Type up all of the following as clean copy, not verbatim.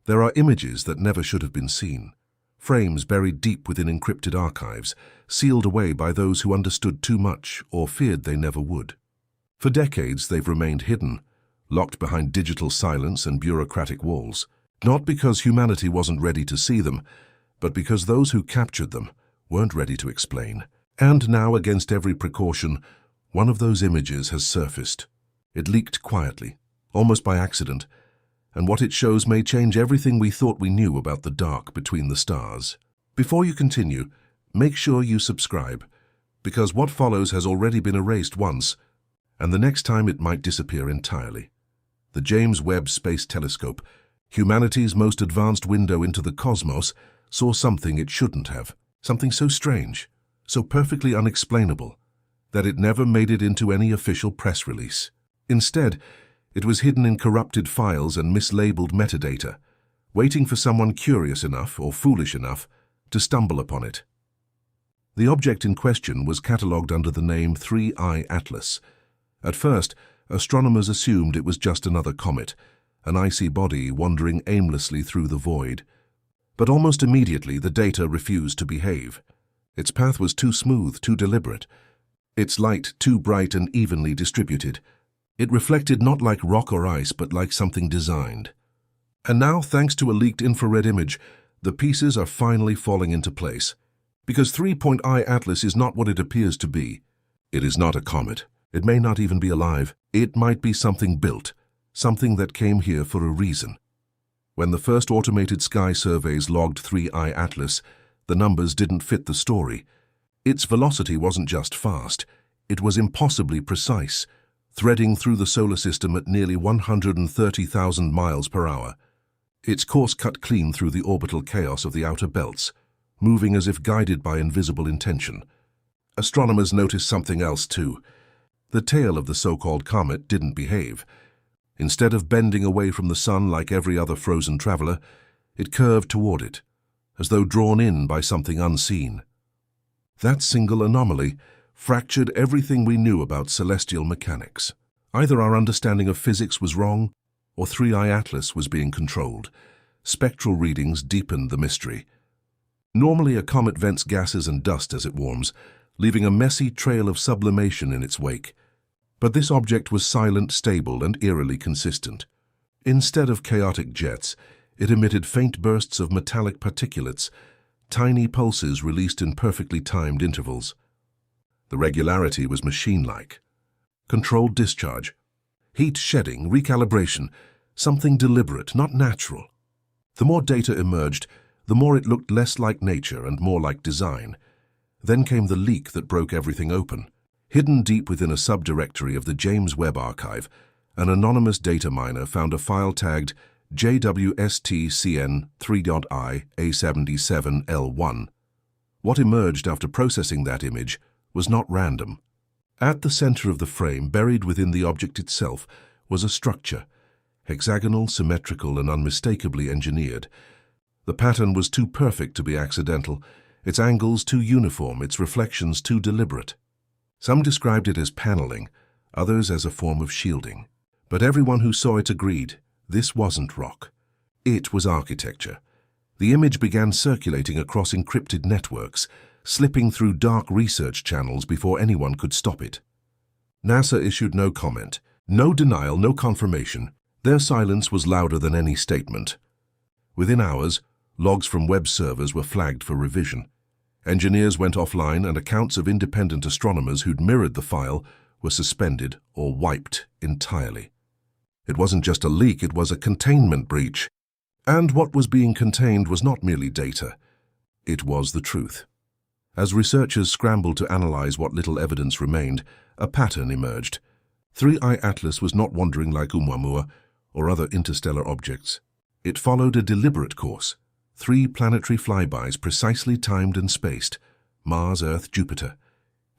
There are images that never should have been seen, frames buried deep within encrypted archives, sealed away by those who understood too much or feared they never would. For decades they've remained hidden, locked behind digital silence and bureaucratic walls, not because humanity wasn't ready to see them, but because those who captured them weren't ready to explain. And now, against every precaution, one of those images has surfaced. It leaked quietly, almost by accident, and what it shows may change everything we thought we knew about the dark between the stars. Before you continue, make sure you subscribe, because what follows has already been erased once, and the next time it might disappear entirely. The James Webb Space Telescope, humanity's most advanced window into the cosmos, saw something it shouldn't have, something so strange, so perfectly unexplainable, that it never made it into any official press release. Instead, it was hidden in corrupted files and mislabeled metadata, waiting for someone curious enough or foolish enough to stumble upon it. The object in question was catalogued under the name 3I Atlas. At first, astronomers assumed it was just another comet, an icy body wandering aimlessly through the void. But almost immediately the data refused to behave. Its path was too smooth, too deliberate. Its light too bright and evenly distributed. It reflected not like rock or ice, but like something designed. And now, thanks to a leaked infrared image, the pieces are finally falling into place. Because 3I Atlas is not what it appears to be. It is not a comet. It may not even be alive. It might be something built, something that came here for a reason. When the first automated sky surveys logged 3I Atlas, the numbers didn't fit the story. Its velocity wasn't just fast, it was impossibly precise, threading through the solar system at nearly 130,000 miles per hour. Its course cut clean through the orbital chaos of the outer belts, moving as if guided by invisible intention. Astronomers noticed something else too. The tail of the so-called comet didn't behave. Instead of bending away from the sun like every other frozen traveler, it curved toward it, as though drawn in by something unseen. That single anomaly fractured everything we knew about celestial mechanics. Either our understanding of physics was wrong, or 3I Atlas was being controlled. Spectral readings deepened the mystery. Normally, a comet vents gases and dust as it warms, leaving a messy trail of sublimation in its wake. But this object was silent, stable, and eerily consistent. Instead of chaotic jets, it emitted faint bursts of metallic particulates, tiny pulses released in perfectly timed intervals. The regularity was machine-like. Controlled discharge, heat shedding, recalibration, something deliberate, not natural. The more data emerged, the more it looked less like nature and more like design. Then came the leak that broke everything open. Hidden deep within a subdirectory of the James Webb Archive, an anonymous data miner found a file tagged JWSTCN3.I A77L1. What emerged after processing that image was not random. At the center of the frame, buried within the object itself, was a structure, hexagonal, symmetrical, and unmistakably engineered. The pattern was too perfect to be accidental, its angles too uniform, its reflections too deliberate. Some described it as paneling, others as a form of shielding. But everyone who saw it agreed, this wasn't rock. It was architecture. The image began circulating across encrypted networks, slipping through dark research channels before anyone could stop it. NASA issued no comment, no denial, no confirmation. Their silence was louder than any statement. Within hours, logs from Webb servers were flagged for revision. Engineers went offline, and accounts of independent astronomers who'd mirrored the file were suspended or wiped entirely. It wasn't just a leak, it was a containment breach. And what was being contained was not merely data. It was the truth. As researchers scrambled to analyze what little evidence remained, a pattern emerged. 3I Atlas was not wandering like Oumuamua or other interstellar objects. It followed a deliberate course. 3 planetary flybys precisely timed and spaced, Mars, Earth, Jupiter.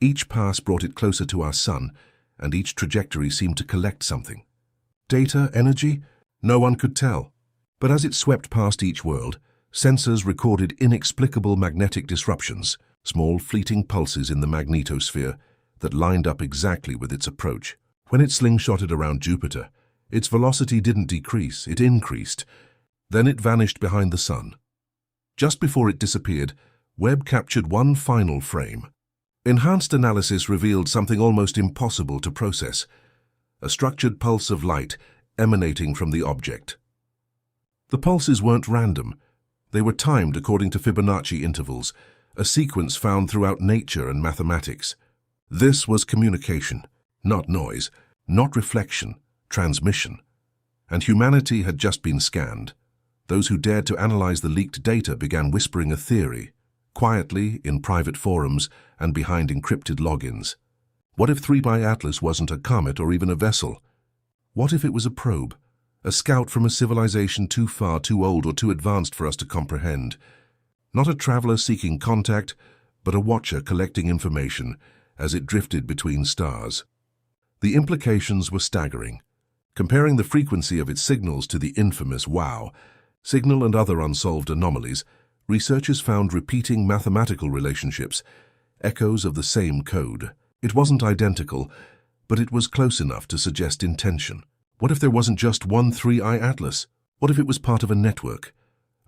Each pass brought it closer to our sun, and each trajectory seemed to collect something. Data, energy? No one could tell. But as it swept past each world, sensors recorded inexplicable magnetic disruptions, small fleeting pulses in the magnetosphere that lined up exactly with its approach. When it slingshotted around Jupiter, its velocity didn't decrease, it increased. Then it vanished behind the sun. Just before it disappeared, Webb captured one final frame. Enhanced analysis revealed something almost impossible to process: a structured pulse of light emanating from the object. The pulses weren't random. They were timed according to Fibonacci intervals, a sequence found throughout nature and mathematics. This was communication, not noise, not reflection, transmission. And humanity had just been scanned. Those who dared to analyze the leaked data began whispering a theory, quietly, in private forums and behind encrypted logins. What if 3i Atlas wasn't a comet or even a vessel? What if it was a probe, a scout from a civilization too far, too old, or too advanced for us to comprehend? Not a traveler seeking contact, but a watcher collecting information as it drifted between stars. The implications were staggering. Comparing the frequency of its signals to the infamous WOW signal and other unsolved anomalies, researchers found repeating mathematical relationships, echoes of the same code. It wasn't identical, but it was close enough to suggest intention. What if there wasn't just one 3i Atlas? What if it was part of a network?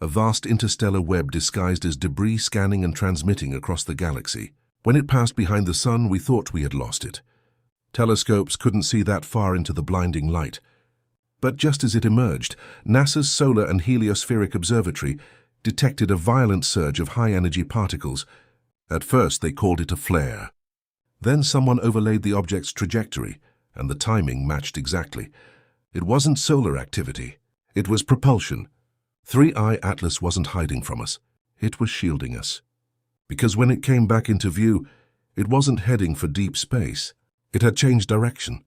A vast interstellar web disguised as debris scanning and transmitting across the galaxy. When it passed behind the sun, we thought we had lost it. Telescopes couldn't see that far into the blinding light. But just as it emerged, NASA's Solar and Heliospheric Observatory detected a violent surge of high-energy particles. At first, they called it a flare. Then someone overlaid the object's trajectory, and the timing matched exactly. It wasn't solar activity. It was propulsion. 3i Atlas wasn't hiding from us. It was shielding us. Because when it came back into view, it wasn't heading for deep space. It had changed direction.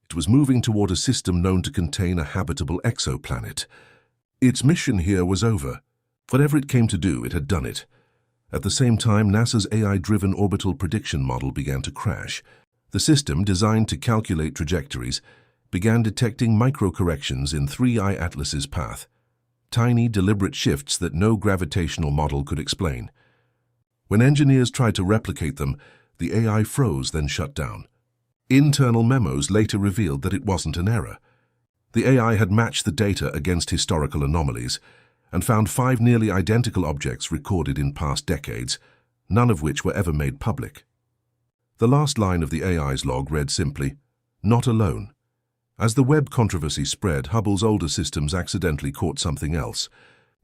It was moving toward a system known to contain a habitable exoplanet. Its mission here was over. Whatever it came to do, it had done it. At the same time, NASA's AI-driven orbital prediction model began to crash. The system, designed to calculate trajectories, began detecting micro-corrections in 3i Atlas's path. Tiny, deliberate shifts that no gravitational model could explain. When engineers tried to replicate them, the AI froze, then shut down. Internal memos later revealed that it wasn't an error. The AI had matched the data against historical anomalies and found 5 nearly identical objects recorded in past decades, none of which were ever made public. The last line of the AI's log read simply, "Not alone." As the Webb controversy spread, Hubble's older systems accidentally caught something else.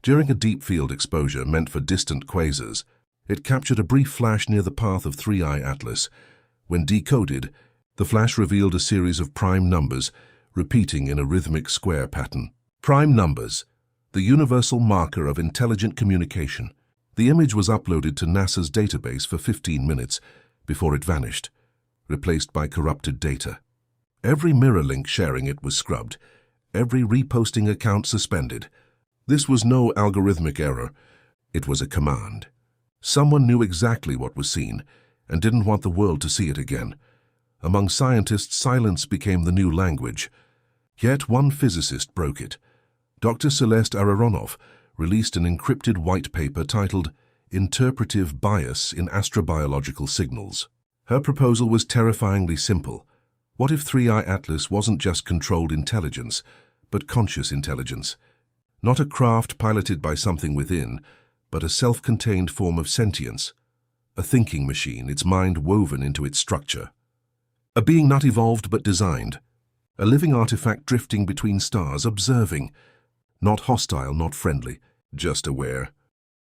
During a deep field exposure meant for distant quasars, it captured a brief flash near the path of 3i Atlas. When decoded, the flash revealed a series of prime numbers, repeating in a rhythmic square pattern. Prime numbers, the universal marker of intelligent communication. The image was uploaded to NASA's database for 15 minutes before it vanished, replaced by corrupted data. Every mirror link sharing it was scrubbed, every reposting account suspended. This was no algorithmic error, it was a command. Someone knew exactly what was seen and didn't want the world to see it again. Among scientists, silence became the new language. Yet one physicist broke it. Dr. Celeste Aronoff released an encrypted white paper titled Interpretive Bias in Astrobiological Signals. Her proposal was terrifyingly simple. What if 3i Atlas wasn't just controlled intelligence, but conscious intelligence? Not a craft piloted by something within, but a self-contained form of sentience. A thinking machine, its mind woven into its structure. A being not evolved but designed. A living artifact drifting between stars, observing. Not hostile, not friendly, just aware.